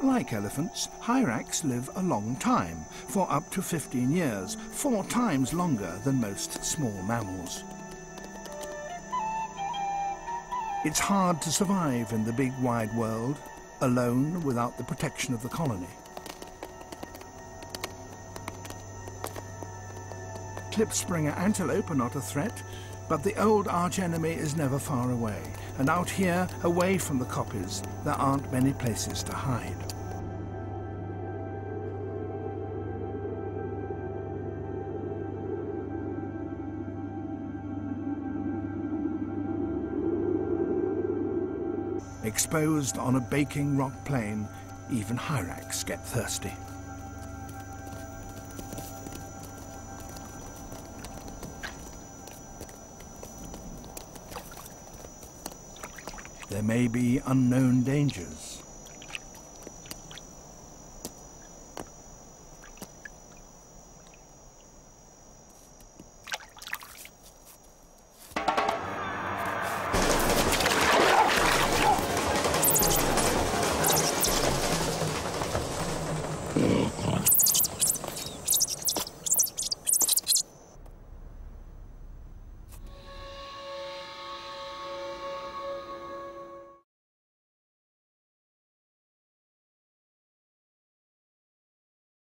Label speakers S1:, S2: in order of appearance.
S1: Like elephants, hyrax live a long time, for up to 15 years, 4 times longer than most small mammals. It's hard to survive in the big wide world, alone without the protection of the colony. Klipspringer antelope are not a threat, but the old archenemy is never far away, and out here, away from the copies, there aren't many places to hide. Exposed on a baking rock plain, even hyrax get thirsty. There may be unknown dangers.